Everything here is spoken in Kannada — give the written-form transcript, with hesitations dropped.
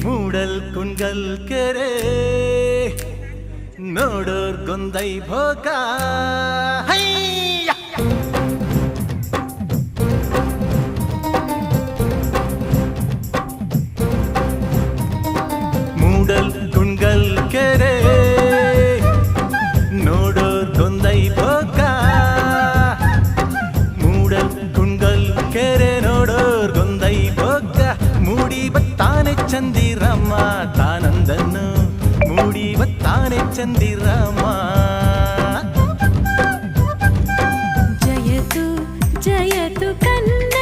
ಮೂಡಲ್ ಕುಂಗಲ್ ಕೆರೆ ನೋಡೋರ್ ಗೊಂದೈ ಭೋಗ ಮೂಡಲ್ ಕುಂಗಲ್ ಕೆರೆ ನೋಡೋರ್ ಗೊಂದೈ ಭೋಗ ಮೂಡಲ್ ಕುಂಗಲ್ ಕೆರೆ ನೋಡೋರ್ ಗೊಂದೈ ಭೋಗ ಮೂಡಿ ಬತ್ತಾನೆ ಚಂದಿರಮ್ಮ ತಾನಂದನ್ನು ಮೂಡಿ ಬತ್ತಾನೆ ಚಂದಿರಮ್ಮ ಜಯತು ಜಯತು ಕನ್ನಡ